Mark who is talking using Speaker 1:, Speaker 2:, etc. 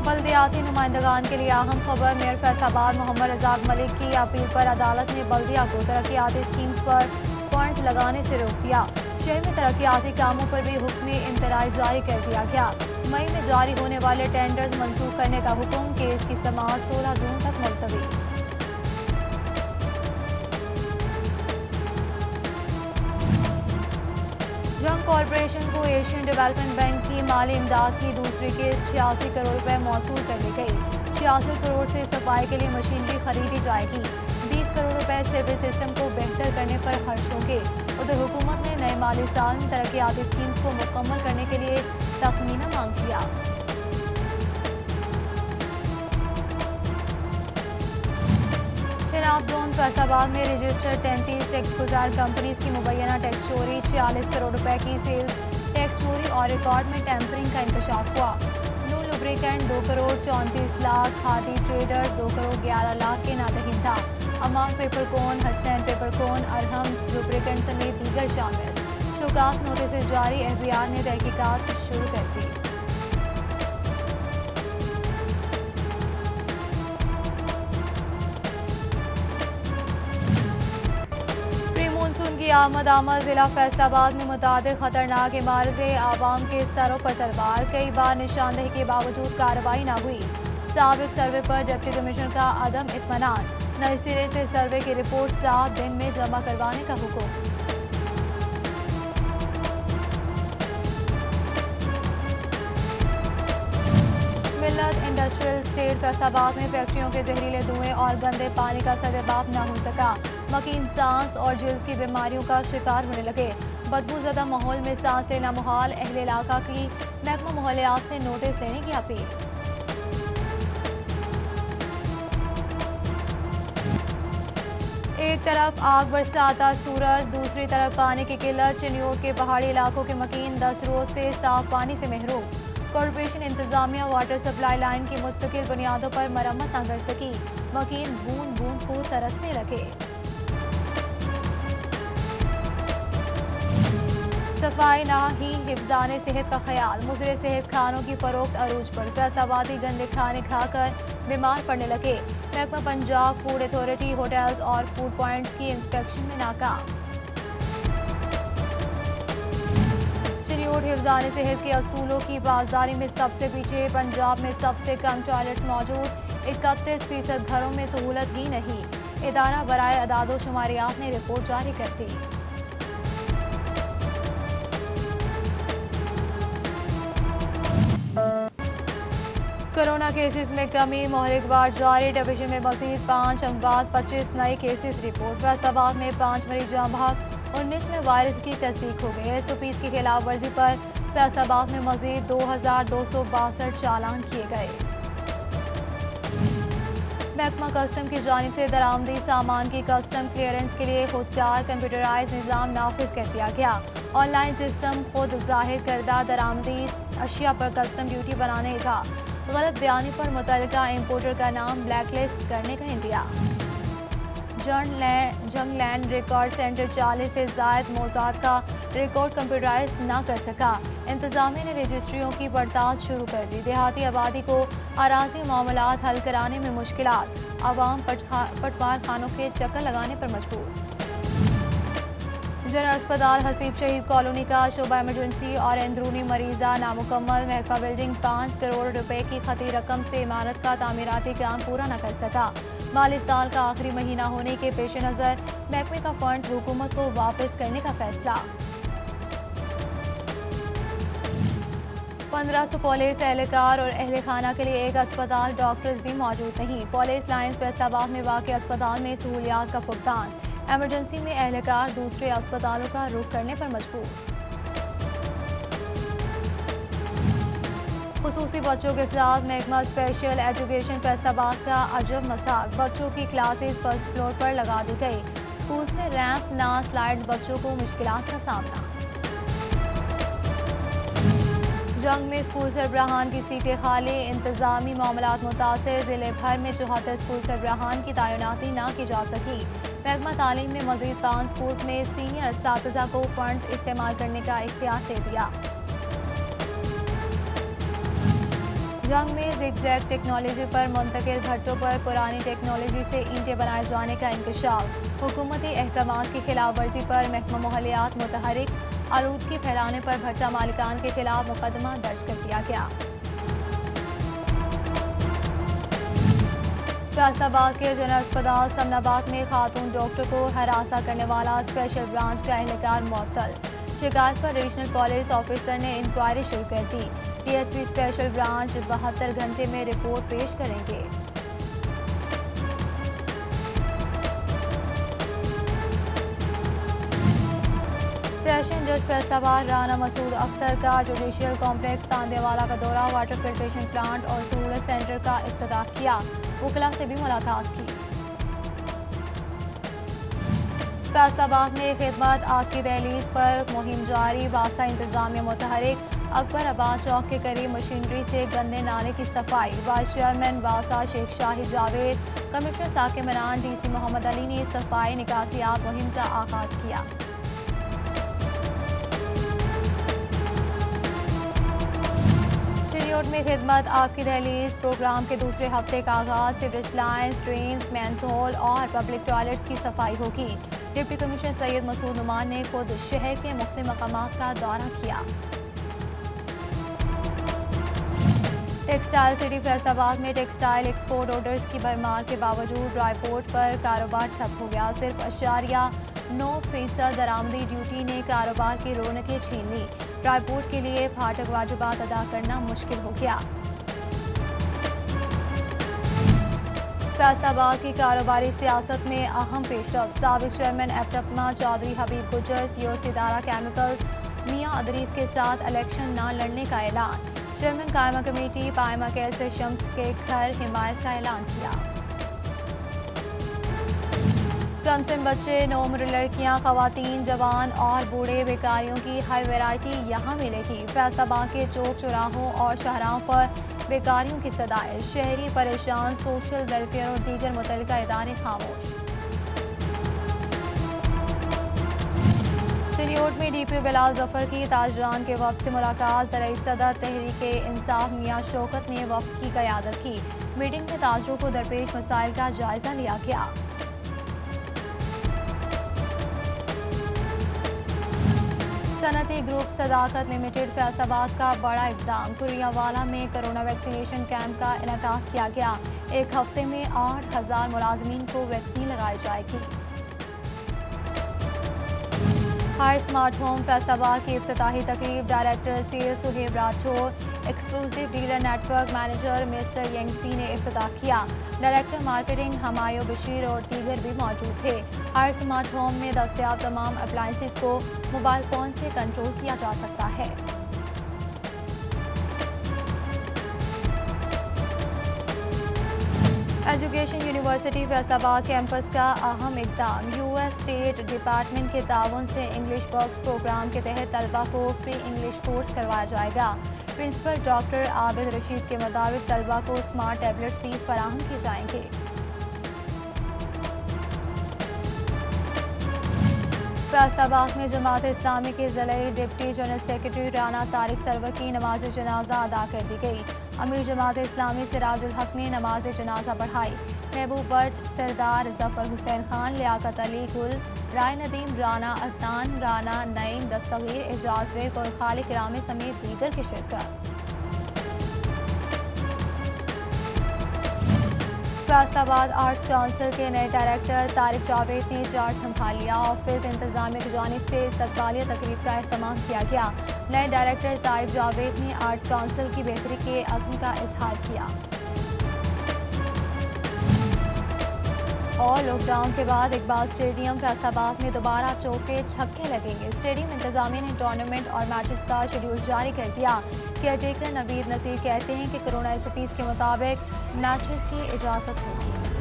Speaker 1: बल्दियाती नुमाइंदगान के लिए अहम खबर। मेयर फैसलाबाद मोहम्मद रजाक मलिक की अपील पर अदालत ने बल्दिया को तरक्याती स्कीम्स पर फंड लगाने से रोक दिया। शहर में तरक्याती कामों पर भी हुक्म इम्तनाई जारी कर दिया गया। मई में जारी होने वाले टेंडर्स मंसूख करने का हुक्म। केस की समाअत 16 जून तक मुलतवी। जंग कॉरपोरेशन को एशियन डेवलपमेंट बैंक की माली इमदाद की दूसरी किस्त 86 करोड़ रुपए मौसूल कर ली गई। 66 करोड़ से सफाई के लिए मशीनरी खरीदी जाएगी। 20 करोड़ रुपए सिविल सिस्टम को बेहतर करने पर खर्च होंगे। उधर हुकूमत ने नए माली साल में तरक्याती स्कीम्स को मुकम्मल करने के लिए तखमीना मांग किया। चिनाब जोन फैसलाबाद में रजिस्टर्ड 33 टैक्स गुजार कंपनीज की मुबैना टैक्स चोरी, 46 करोड़ रुपए की सेल्स टैक्स चोरी और रिकॉर्ड में टेम्परिंग का इंकशाफ हुआ। नू लुब्रिकेंट 2 करोड़ 34 लाख, खादी ट्रेडर्स 2 करोड़ 11 लाख के नादहीन था। अमान पेपरकोन, हसनैन पेपरकोन, अरहम लुब्रिकेंट समेत दीगर शामिल। शोकास नोटिस जारी, FBI ने तहकीकात शुरू कर दी। की आमद जिला फैसलाबाद में मुतादिक खतरनाक इमारतें, आवाम के स्तरों पर तलवार। कई बार निशानदही के बावजूद कार्रवाई न हुई। साबिक सर्वे पर डिप्टी कमिश्नर का अदम इत्मीनान। नए सिरे से सर्वे की रिपोर्ट 7 दिन में जमा करवाने का हुक्म। मिल्लत इंडस्ट्रियल स्टेट फैसलाबाद में फैक्ट्रियों के जहरीले धुएं और गंदे पानी का सदेबाप न हो सका। मकीन सांस और जिल्द की बीमारियों का शिकार होने लगे। बदबूज़दा माहौल में सांस लेना मुहाल। अहले इलाका की महकमा माहौलियात से नोटिस देने की अपील। एक तरफ आग बरसाता सूरज, दूसरी तरफ पानी की किल्लत। चिन्योट के पहाड़ी इलाकों के मकीन 10 रोज से साफ पानी से महरूम। कॉरपोरेशन इंतजामिया वाटर सप्लाई लाइन की मुस्तकिल बुनियादों पर मरम्मत न कर सकी। मकीन बूंद बूंद को तरसने लगे। सफाई ना ही हिफ्ज़ाने सेहत का ख्याल। मुज़रे सेहत खानों की फरोख्त अरूज पर। फैसलाबादी गंदे खाने खाकर बीमार पड़ने लगे। महकमा पंजाब फूड अथॉरिटी होटल्स और फूड पॉइंट्स की इंस्पेक्शन में नाकाम। चिन्योट हिफ्ज़ाने सेहत के असूलों की बाज़दारी में सबसे पीछे। पंजाब में सबसे कम टॉयलेट्स मौजूद। 31% घरों में सहूलत ही नहीं। इदारा बराए अदादो शुमारियात ने रिपोर्ट जारी कर दी। कोरोना केसेस में कमी, मोहलिकबार जारी। डिवीजन में मजीद 5 अमवात, 25 नए केसेस रिपोर्ट। फैसलाबाद में 5 मरीज जाँ बहक, 19 में वायरस की तस्दीक हो गई। SOPs की खिलाफ वर्जी पर फैसलाबाद में मजीद 2262 चालान किए गए। महकमा कस्टम की जानिब से दरामदी सामान की कस्टम क्लियरेंस के लिए खुदकार कंप्यूटराइज निज़ाम नाफिज कर दिया गया। ऑनलाइन सिस्टम खुद जाहिर करदा दरामदी अशिया पर कस्टम ड्यूटी बनाने था। गलत बयानी पर मुतल्लिका इंपोर्टर का नाम ब्लैकलिस्ट करने का इंदिया। जंग लैंड रिकॉर्ड सेंटर 40 से ज़ायद मौज़ूद का रिकॉर्ड कंप्यूटराइज न कर सका। इंतजामिया ने रजिस्ट्रियों की पड़ताल शुरू कर दी। देहाती आबादी को अराजी मामलात हल कराने में मुश्किलात। आवाम पटवार खानों के चक्कर लगाने पर मजबूर। जनरल अस्पताल हसीब शहीद कॉलोनी का शोबा इमरजेंसी और अंदरूनी मरीजा नामुकम्मल। महकमा बिल्डिंग 5 करोड़ रुपए की खती रकम से इमारत का तामीराती काम पूरा न कर सका। माली साल का आखिरी महीना होने के पेश नजर महकमे का फंड्स हुकूमत को वापस करने का फैसला। 1500 पुलिस एहलकार और अहले खाना के लिए एक अस्पताल, डॉक्टर्स भी मौजूद नहीं। पुलिस लाइन्स फैसलाबाद में वाक़ अस्पताल में सहूलियात का फुकदान। इमरजेंसी में एहलकार दूसरे अस्पतालों का रुख करने पर मजबूर। खुसूसी बच्चों के साथ महकमा स्पेशल एजुकेशन फैसलाबाद का अजब मजाक। बच्चों की क्लासेस फर्स्ट फ्लोर पर लगा दी गई। स्कूल में रैंप ना स्लाइड्स, बच्चों को मुश्किलात का सामना। जंग में स्कूल सरबराहान की सीटें खाली, इंतजामी मामलात मुतासिर। जिले भर में 74 स्कूल सरबराहान की तैनाती न की जा सकी। महकमा तालीम ने मजीद 5 स्कूल्स में सीनियर असातिज़ा को फंड्स इस्तेमाल करने का इख्तियार दे दिया। جنگ میں زگ زیگ ٹیکنالوجی پر منتقل بھٹوں پر پرانی ٹیکنالوجی سے اینٹیں بنائے جانے کا انکشاف، حکومتی احکامات کی خلاف ورزی پر محکمہ ماحولیات متحرک، آلودگی پھیلانے پر بھٹہ مالکان کے خلاف مقدمہ درج کر دیا گیا۔ فیصل آباد کے جنرل اسپتال سمن آباد میں خاتون ڈاکٹر کو ہراساں کرنے والا اسپیشل برانچ کا اہلکار معطل، شکایت پر ریجنل پولیس آفیسر نے انکوائری شروع کر دی۔ D S P special branch 72 گھنٹے میں رپورٹ پیش کریں گے۔ سیشن جج فیصل آباد رانا مسعود اختر کا جوڈیشل کمپلیکس تاندے والا کا دورہ، واٹر فلٹریشن پلانٹ اور سہولت سینٹر کا افتتاح کیا، وکلاء سے بھی ملاقات کی۔ فیصل آباد میں خدمت آگ کی دہلیز پر مہم جاری، واسطہ انتظامیہ متحرک، اکبر آباد چوک کے قریب مشینری سے گندے نالے کی صفائی، وائس چیئرمین واسطہ شیخ شاہد جاوید، کمشنر ثاقب منان، ڈی سی محمد علی نے صفائی نکاسیات مہم کا آغاز کیا۔ چنیوٹ میں خدمت آگ کی دہلیز پروگرام کے دوسرے ہفتے کا آغاز، sewerage lines, drains, means whole اور پبلک ٹوائلٹس کی صفائی ہوگی۔ ڈپٹی کمشنر سید مسعود نعمان نے خود شہر کے مختلف مقامات کا دورہ کیا۔ ٹیکسٹائل سٹی فیصل آباد میں ٹیکسٹائل ایکسپورٹ آرڈرز کی بھرمار کے باوجود ڈرائی پورٹ پر کاروبار ٹھپ ہو گیا، صرف 0.9% درآمدی ڈیوٹی نے کاروبار کی رونقیں چھین لی، ڈرائی پورٹ کے لیے پھاٹک واجبات ادا کرنا مشکل ہو گیا۔ فیصل آباد کی کاروباری سیاست میں اہم پیش رفت، سابق چیئرمین ایپٹما چودھری حبیب گجر، COC ادارہ کیمیکلز میاں ادریس کے ساتھ الیکشن نہ لڑنے کا اعلان، چیئرمین قائمہ کمیٹی پائمہ کیسر شمس کے گھر حمایت کا اعلان کیا۔ کم سن بچے، نوعمر لڑکیاں، خواتین، جوان اور بوڑھے بیکاریوں کی ہائی ویرائٹی یہاں ملے گی۔ فیصل آباد کے چوک چوراہوں اور شاہراہوں پر بیکاریوں کی صدائیں، شہری پریشان، سوشل ویلفیئر اور دیگر متعلقہ ادارے خاموش۔ چنیوٹ میں ڈی پی بلال ظفر کی تاجران کے وفد سے ملاقات، زرعی صدر تحریک انصاف میاں شوکت نے وفد کی قیادت کی، میٹنگ میں تاجروں کو درپیش مسائل کا جائزہ لیا گیا۔ صنعتی گروپ صداقت لمیٹڈ فیصل آباد کا بڑا اقدام، کھریا والا میں کرونا ویکسینیشن کیمپ کا انعقاد کیا گیا، ایک ہفتے میں 8,000 ملازمین کو ویکسین لگائی جائے گی۔ ہائی اسمارٹ ہوم فیصل آباد کی افتتاحی تقریب، director sale Sohaib Rathore, exclusive dealer network manager mister ینگسی نے افتتاح کیا، ڈائریکٹر مارکیٹنگ ہمایوں بشیر اور دیگر بھی موجود تھے۔ ہائی اسمارٹ ہوم میں دستیاب تمام اپلائنسز کو موبائل فون سے کنٹرول کیا جا سکتا ہے۔ ایجوکیشن یونیورسٹی فیصل آباد کیمپس کا اہم اقدام، US اسٹیٹ ڈپارٹمنٹ کے تعاون سے انگلش ورکس پروگرام کے تحت طلبہ کو فری انگلش کورس کروایا جائے گا، پرنسپل ڈاکٹر عابد رشید کے مطابق طلبہ کو اسمارٹ ٹیبلٹس بھی فراہم کیے جائیں گے۔ فیصل آباد میں جماعت اسلامی کے ضلعی deputy general secretary Rana Tariq Sarwar کی نماز جنازہ ادا کر دی گئی، امیر جماعت اسلامی سراج الحق نے نماز جنازہ پڑھائی، محبوب but, Sardar Zafar Hussain Khan, Liaquat Ali Gul, Rai Nadeem, Rana Adnan, Rana Naeem Dastgir, Ejaz work اور خالق کرامے سمیت دیگر کی شرکت۔ فیصل آباد آرٹس کونسل کے نئے ڈائریکٹر طارق جاوید نے چارج سنبھال لیا، آفس انتظامیہ کی جانب سے استقبالیہ تقریب کا اہتمام کیا گیا، نئے ڈائریکٹر طارق جاوید نے آرٹس کونسل کی بہتری کے عزم کا اظہار کیا۔ اور لاک ڈاؤن کے بعد اقبال اسٹیڈیم فیصل آباد میں دوبارہ چوکے چھکے لگیں گے، اسٹیڈیم انتظامیہ نے ٹورنامنٹ اور میچز کا شیڈول جاری کر دیا، کیئر ٹیکر نوید نصیر کہتے ہیں کہ کورونا SOPs کے مطابق میچز کی اجازت ہوگی۔